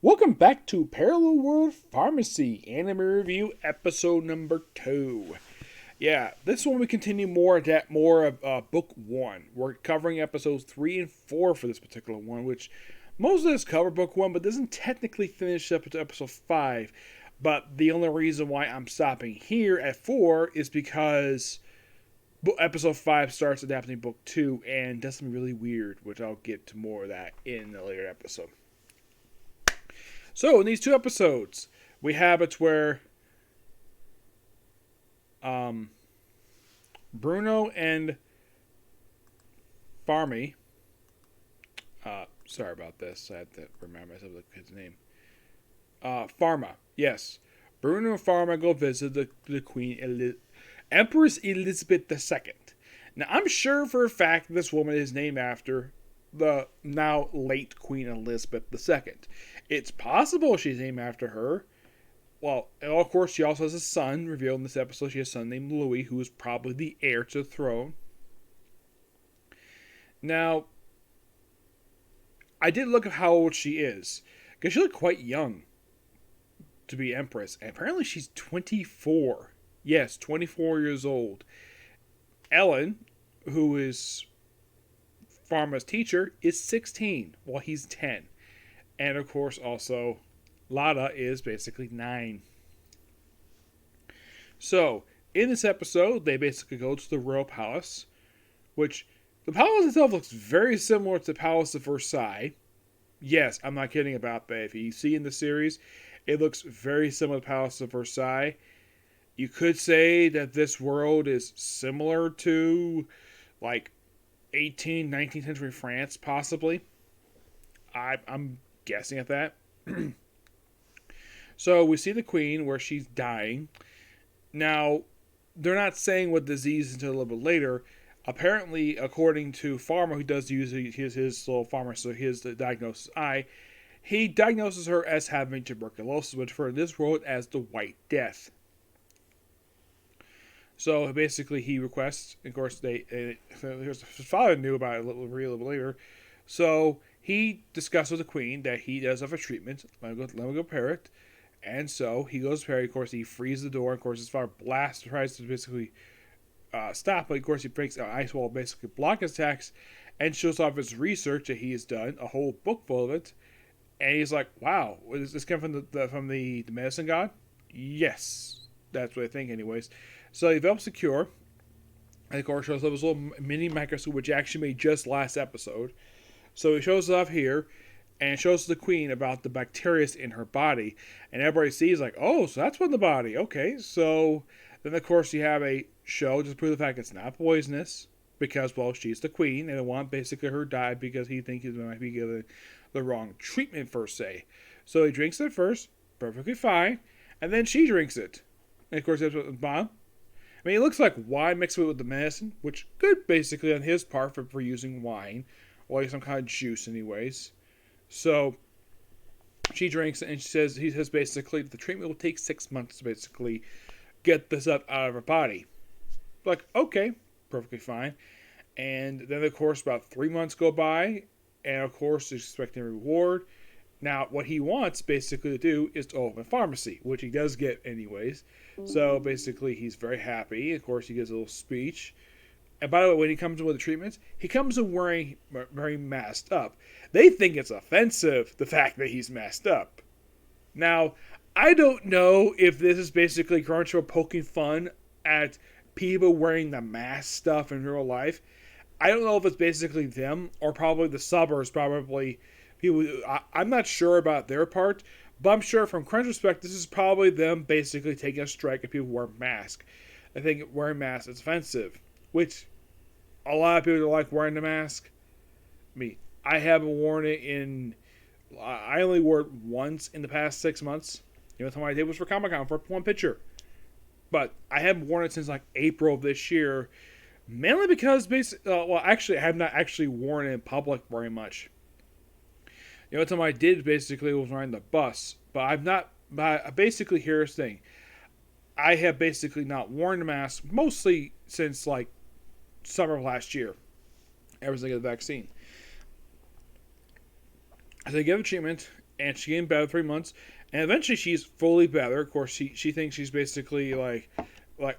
Welcome back to Parallel World Pharmacy Anime Review Episode number 2. Yeah, this one we continue more of Book 1. We're covering episodes 3 and 4 for this particular one, which most of this cover Book 1, but doesn't technically finish up to episode 5. But the only reason why I'm stopping here at 4 is because episode 5 starts adapting Book 2 and does something really weird, which I'll get to more of that in a later episode. So in these two episodes, we have it where Bruno and Farmy. Sorry about this. I had to remind myself of his name. Pharma. Yes. Bruno and Pharma go visit the Queen Empress Elizabeth II. Now, I'm sure for a fact this woman is named after the now late Queen Elizabeth II. It's possible she's named after her. Well, of course, she also has a son. Revealed in this episode, she has a son named Louis, who is probably the heir to the throne. Now, I did look at how old she is, because she looked quite young to be Empress, and apparently she's 24. Yes, 24 years old. Ellen, who is Pharma's teacher, is 16, while he's 10. And of course, also, Lada is basically 9. So, in this episode, they basically go to the Royal Palace, which the palace itself looks very similar to the Palace of Versailles. Yes, I'm not kidding about that. If you see in the series, it looks very similar to the Palace of Versailles. You could say that this world is similar to, like, 18th, 19th century France, possibly. I'm guessing at that. So we see the Queen where she's dying. Now, they're not saying what disease until a little bit later. Apparently, according to Pharma, who does use his little Pharma, so his diagnosis he diagnoses her as having tuberculosis, which for this world as the White Death. So basically, he requests. Of course, his father knew about it a little bit later. So he discusses with the Queen that he does have a treatment. Let me go prepare it. And so he goes to prepare. Of course, he frees the door. Of course, his father tries to basically stop. But of course, he breaks an ice wall, basically block his attacks, and shows off his research that he has done, a whole book full of it. And he's like, "Wow, does this come from the medicine god?" Yes, that's what I think, anyways. So he develops a cure. And of course, shows off his little mini microscope, which he actually made just last episode. So he shows it off here and shows the Queen about the bacteria in her body. And everybody sees, like, oh, so that's in the body. Okay, so then, of course, you have a show to prove the fact it's not poisonous because, well, she's the Queen and they want basically her die because he thinks he might be given the wrong treatment, per se. So he drinks it first, perfectly fine, and then she drinks it. And, of course, that's what Bob. I mean, it looks like wine mixed with the medicine, which good, basically, on his part for using wine. Or like some kind of juice, anyways. So she drinks it, and he says basically the treatment will take 6 months to basically get this up out of her body. Like, okay, perfectly fine. And then, of course, about 3 months go by, and of course, he's expecting a reward. Now, what he wants basically to do is to open a pharmacy, which he does get anyways. So basically, he's very happy. Of course, he gives a little speech. And by the way, when he comes in with the treatments, he comes in wearing very masked up. They think it's offensive, the fact that he's masked up. Now, I don't know if this is basically Crunchyroll poking fun at people wearing the mask stuff in real life. I don't know if it's basically them or probably the subbers, probably people. I'm not sure about their part, but I'm sure from Crunch respect, this is probably them basically taking a strike at people who wear masks. I think wearing masks is offensive. Which a lot of people don't like wearing the mask. Me, I haven't worn it in. I only wore it once in the past 6 months. The only time I did was for Comic Con for one picture. But I haven't worn it since like April of this year, mainly because actually, I have not actually worn it in public very much. The only time I did basically was wearing the bus, but I've not. But basically, here's the thing: I have basically not worn the mask mostly since like summer of last year, ever since I got the vaccine. So they give a treatment, and she getting better 3 months, and eventually she's fully better. Of course, she thinks she's basically like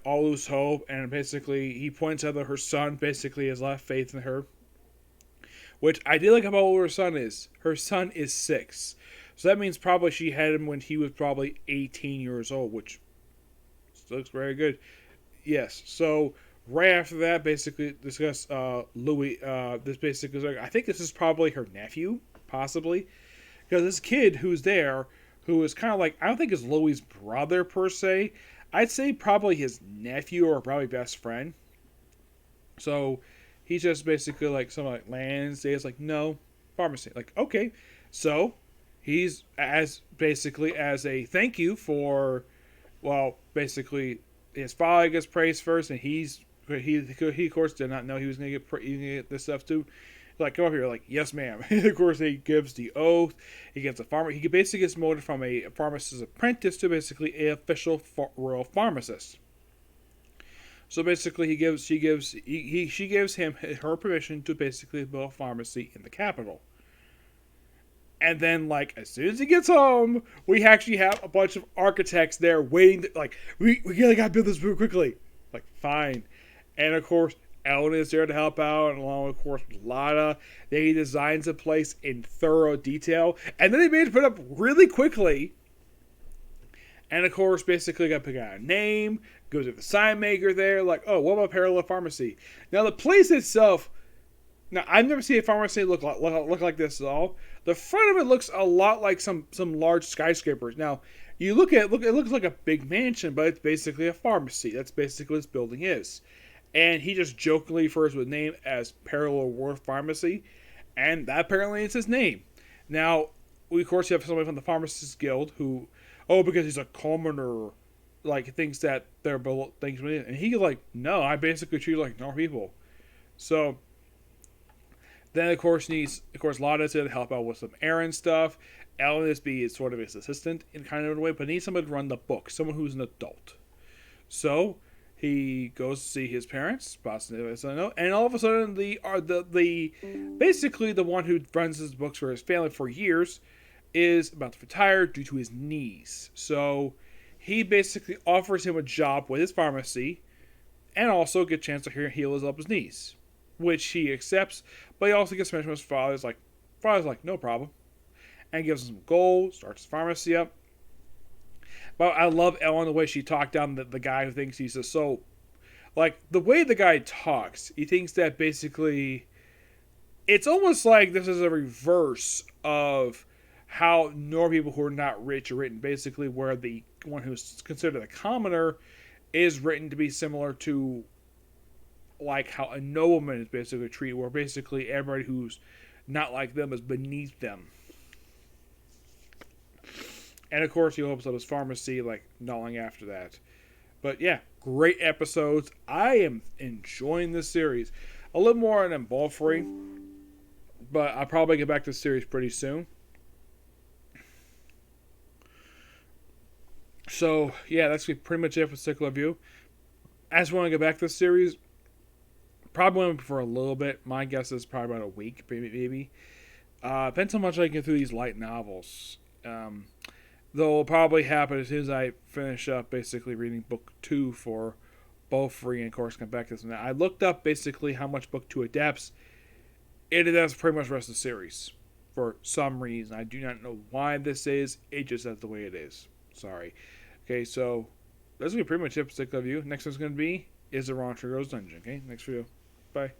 all lose hope, and basically he points out that her son basically has left faith in her, which I did like about what her son is. Her son is 6, so that means probably she had him when he was probably 18 years old, which looks very good. Yes, so right after that, basically discuss Louis. This basically is like, I think this is probably her nephew, possibly, because this kid who's there, who is kind of like, I don't think is Louis' brother per se. I'd say probably his nephew or probably best friend. So he's just basically like some like land stays like no pharmacy. Like okay, so he's as basically as a thank you for well basically his father gets praised first, and he of course did not know he was gonna get this stuff too. Like come up here, like yes, ma'am. Of course, he gives the oath. He gets a farmer. He basically gets promoted from a pharmacist's apprentice to basically a official royal pharmacist. So basically, she gives him her permission to basically build a pharmacy in the capital. And then, like, as soon as he gets home, we actually have a bunch of architects there waiting. Like, we really gotta build this real quickly. Like, fine. And of course, Ellen is there to help out, and along with, of course, Lotta. They designs the place in thorough detail, and then they made it put up really quickly. And of course, basically, got to pick out a name. Goes to the sign maker there. Like, oh, what about Parallel Pharmacy? Now, the place itself. Now, I've never seen a pharmacy look like this at all. The front of it looks a lot like some large skyscrapers. Now, you look at it, it looks like a big mansion, but it's basically a pharmacy. That's basically what this building is. And he just jokingly refers to the name as Parallel World Pharmacy, and that apparently is his name. Now, we of course have somebody from the Pharmacists Guild who, oh, because he's a commoner, like thinks that they're below things, and he's like, no, I basically treat you like normal people. So then, of course, Lotta's there to help out with some errand stuff. Ellen is sort of his assistant in kind of a way, but needs somebody to run the book, someone who's an adult. So he goes to see his parents, and all of a sudden, the basically the one who runs his books for his family for years is about to retire due to his knees. So he basically offers him a job with his pharmacy, and also get a chance to heal up his knees, which he accepts. But he also gets mentioned with his father's like, no problem, and gives him some gold, starts his pharmacy up. But I love Ellen the way she talked down the guy who thinks he's so, like the way the guy talks. He thinks that basically, it's almost like this is a reverse of how normal people who are not rich are written. Basically, where the one who's considered a commoner is written to be similar to like how a nobleman is basically treated, where basically everybody who's not like them is beneath them. And of course, he opens up his pharmacy like not long after that. But yeah, great episodes. I am enjoying this series. A little more on Ball-Free, but I'll probably get back to the series pretty soon. So yeah, that's pretty much it for Cyclo View. I just want to get back to the series. Probably went for a little bit. My guess is probably about a week, maybe. Depends how much I can get through these light novels. Though it'll probably happen as soon as I finish up basically reading book 2 for Ball-Free, and of course come back to this one. I looked up basically how much book 2 adapts. It adapts pretty much the rest of the series for some reason. I do not know why this is. It just is the way it is. Sorry. Okay, so that's going to be pretty much it for Cyclo View. Next one's going to be Is the Wrong Trigger's Dungeon. Okay, next video. Bye.